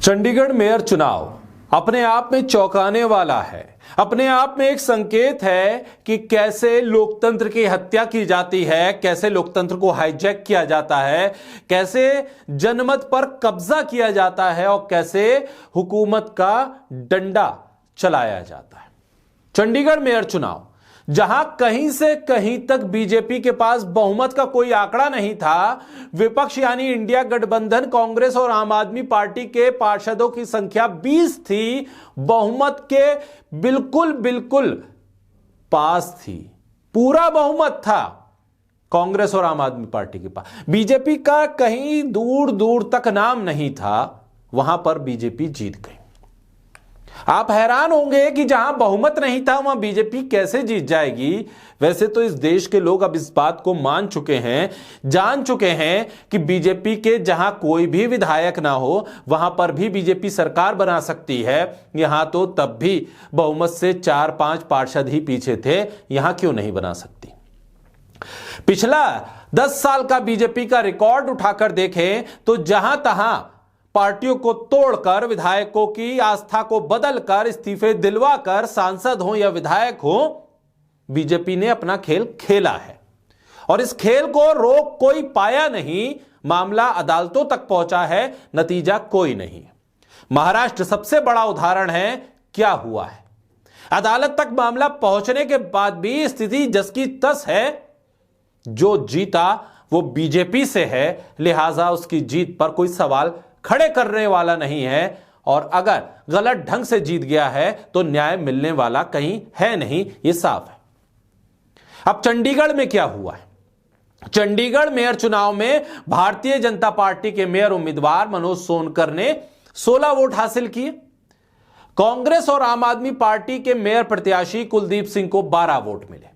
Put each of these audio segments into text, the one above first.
Chandigarh mayor चुनाव अपने आप में चौंकाने वाला है। अपने आप में एक संकेत है कि कैसे लोकतंत्र की हत्या की जाती है, कैसे लोकतंत्र को हाईजैक किया जाता है, कैसे जनमत पर कब्जा किया जाता है और कैसे हुकूमत का डंडा चलाया जाता है। चंडीगढ़ मेयर चुनाव, जहां कहीं से कहीं तक बीजेपी के पास बहुमत का कोई आंकड़ा नहीं था, विपक्ष यानी इंडिया गठबंधन कांग्रेस और आम आदमी पार्टी के पार्षदों की संख्या 20 थी, बहुमत के बिल्कुल पास थी, पूरा बहुमत था कांग्रेस और आम आदमी पार्टी के पास। बीजेपी का कहीं दूर दूर तक नाम नहीं था, वहां पर बीजेपी जीत गई। आप हैरान होंगे कि जहां बहुमत नहीं था वहां बीजेपी कैसे जीत जाएगी। वैसे तो इस देश के लोग अब इस बात को मान चुके हैं, जान चुके हैं कि बीजेपी के जहां कोई भी विधायक ना हो वहां पर भी बीजेपी सरकार बना सकती है। यहां तो तब भी बहुमत से 4-5 पार्षद ही पीछे थे, यहां क्यों नहीं बना सकती। पिछला 10 साल का बीजेपी का रिकॉर्ड उठाकर देखें तो जहां तहां पार्टियों को तोड़कर, विधायकों की आस्था को बदलकर, इस्तीफे दिलवाकर सांसद हो या विधायक हो, बीजेपी ने अपना खेल खेला है और इस खेल को रोक कोई पाया नहीं। मामला अदालतों तक पहुंचा है, नतीजा कोई नहीं। महाराष्ट्र सबसे बड़ा उदाहरण है। क्या हुआ है, अदालत तक मामला पहुंचने के बाद भी स्थिति जस की तस है। जो जीता वो बीजेपी से है, लिहाजा उसकी जीत पर कोई सवाल खड़े करने वाला नहीं है और अगर गलत ढंग से जीत गया है तो न्याय मिलने वाला कहीं है नहीं, यह साफ है। अब चंडीगढ़ में क्या हुआ है? चंडीगढ़ मेयर चुनाव में भारतीय जनता पार्टी के मेयर उम्मीदवार मनोज सोनकर ने 16 वोट हासिल किए। कांग्रेस और आम आदमी पार्टी के मेयर प्रत्याशी कुलदीप सिंह को 12 वोट मिले,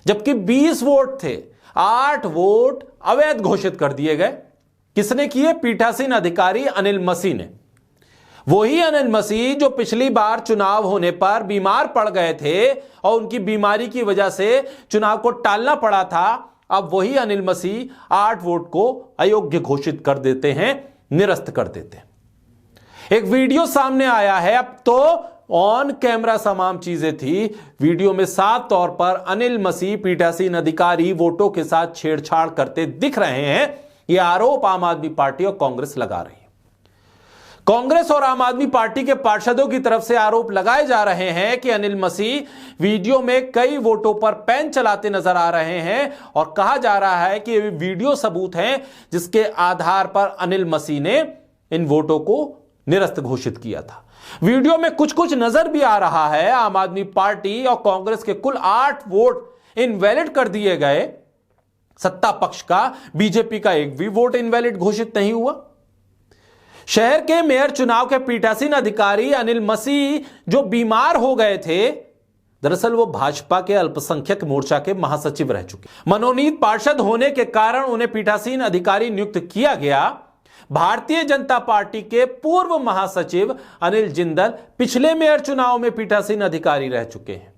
जबकि 20 वोट थे। 8 वोट अवैध घोषित कर दिए गए। किसने किए? पीठासीन अधिकारी अनिल मसीह ने। वही अनिल मसीह जो पिछली बार चुनाव होने पर बीमार पड़ गए थे और उनकी बीमारी की वजह से चुनाव को टालना पड़ा था। अब वही अनिल मसीह 8 वोट को अयोग्य घोषित कर देते हैं, निरस्त कर देते हैं। एक वीडियो सामने आया है, अब तो ऑन कैमरा तमाम चीजें थी। वीडियो में साफ तौर पर अनिल मसीह पीठासीन अधिकारी वोटों के साथ छेड़छाड़ करते दिख रहे हैं। यह आरोप आम आदमी पार्टी और कांग्रेस लगा रही है। कांग्रेस और आम आदमी पार्टी के पार्षदों की तरफ से आरोप लगाए जा रहे हैं कि अनिल मसीह वीडियो में कई वोटों पर पेन चलाते नजर आ रहे हैं और कहा जा रहा है कि ये वीडियो सबूत हैं जिसके आधार पर अनिल मसीह ने इन वोटों को निरस्त घोषित किया था। वीडियो में कुछ नजर भी आ रहा है। आम आदमी पार्टी और कांग्रेस के कुल 8 वोट इनवैलिड कर दिए गए। सत्ता पक्ष का, बीजेपी का एक भी वोट इनवैलिड घोषित नहीं हुआ। शहर के मेयर चुनाव के पीठासीन अधिकारी अनिल मसीह जो बीमार हो गए थे, दरअसल वो भाजपा के अल्पसंख्यक मोर्चा के महासचिव रह चुके। मनोनीत पार्षद होने के कारण उन्हें पीठासीन अधिकारी नियुक्त किया गया। भारतीय जनता पार्टी के पूर्व महासचिव अनिल जिंदल पिछले मेयर चुनाव में पीठासीन अधिकारी रह चुके हैं।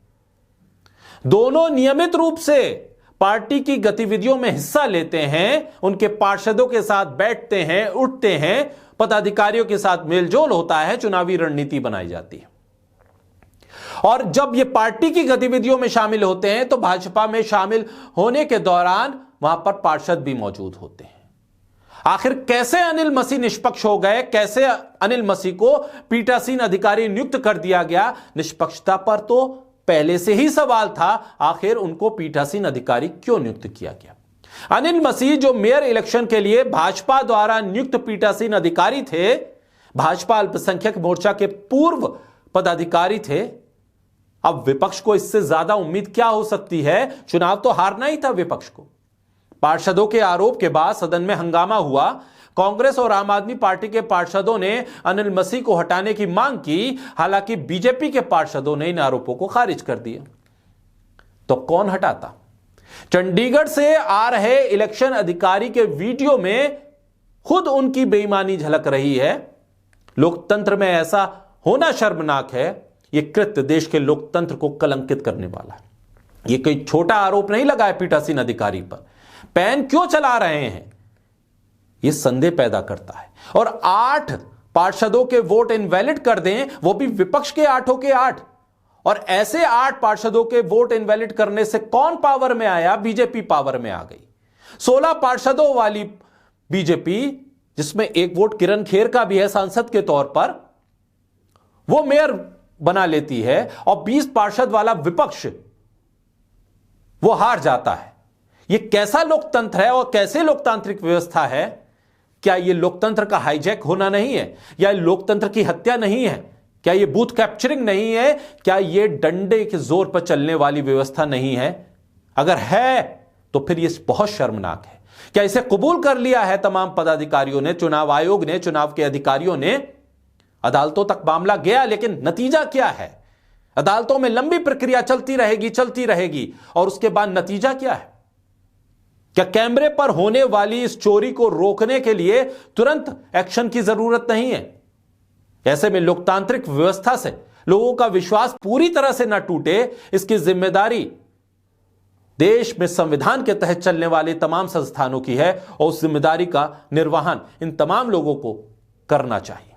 दोनों नियमित रूप से पार्टी की गतिविधियों में हिस्सा लेते हैं, उनके पार्षदों के साथ बैठते हैं, उठते हैं, पदाधिकारियों के साथ मेलजोल होता है, चुनावी रणनीति बनाई जाती है। और जब ये पार्टी की गतिविधियों में शामिल होते हैं तो भाजपा में शामिल होने के दौरान वहां पर पार्षद भी मौजूद होते हैं। आखिर कैसे अनिल मसीह निष्पक्ष हो गए? कैसे अनिल मसीह को पीठासीन अधिकारी नियुक्त कर दिया गया? निष्पक्षता पर तो पहले से ही सवाल था। आखिर उनको पीठासीन अधिकारी क्यों नियुक्त किया गया? अनिल मसीह जो मेयर इलेक्शन के लिए भाजपा द्वारा नियुक्त पीठासीन अधिकारी थे, भाजपा अल्पसंख्यक मोर्चा के पूर्व पदाधिकारी थे। अब विपक्ष को इससे ज्यादा उम्मीद क्या हो सकती है? चुनाव तो हारना ही था विपक्ष को। पार्षदों के आरोप के बाद सदन में हंगामा हुआ। कांग्रेस और आम आदमी पार्टी के पार्षदों ने अनिल मसीह को हटाने की मांग की। हालांकि बीजेपी के पार्षदों ने इन आरोपों को खारिज कर दिया। तो कौन हटाता? चंडीगढ़ से आ रहे इलेक्शन अधिकारी के वीडियो में खुद उनकी बेईमानी झलक रही है। लोकतंत्र में ऐसा होना शर्मनाक है। यह कृत्य देश के लोकतंत्र को कलंकित करने वाला है। यह कोई छोटा आरोप नहीं लगा है पीठासीन अधिकारी पर। पेन क्यों चला रहे हैं, यह संदेह पैदा करता है। और 8 पार्षदों के वोट इनवैलिड कर दें, वो भी विपक्ष के 8 के 8। और ऐसे 8 पार्षदों के वोट इनवैलिड करने से कौन पावर में आया? बीजेपी पावर में आ गई। 16 पार्षदों वाली बीजेपी, जिसमें एक वोट किरण खेर का भी है सांसद के तौर पर, वो मेयर बना लेती है और 20 पार्षद वाला विपक्ष वो हार जाता है। यह कैसा लोकतंत्र है और कैसे लोकतांत्रिक व्यवस्था है? क्या यह लोकतंत्र का हाईजैक होना नहीं है? या लोकतंत्र की हत्या नहीं है? क्या यह बूथ कैप्चरिंग नहीं है? क्या यह डंडे के जोर पर चलने वाली व्यवस्था नहीं है? अगर है तो फिर यह बहुत शर्मनाक है। क्या इसे कबूल कर लिया है तमाम पदाधिकारियों ने, चुनाव आयोग ने, चुनाव के अधिकारियों ने? अदालतों तक मामला गया, लेकिन नतीजा क्या है? अदालतों में लंबी प्रक्रिया चलती रहेगी और उसके बाद नतीजा क्या है? क्या कैमरे पर होने वाली इस चोरी को रोकने के लिए तुरंत एक्शन की जरूरत नहीं है? ऐसे में लोकतांत्रिक व्यवस्था से लोगों का विश्वास पूरी तरह से ना टूटे, इसकी जिम्मेदारी देश में संविधान के तहत चलने वाले तमाम संस्थानों की है और उस जिम्मेदारी का निर्वहन इन तमाम लोगों को करना चाहिए।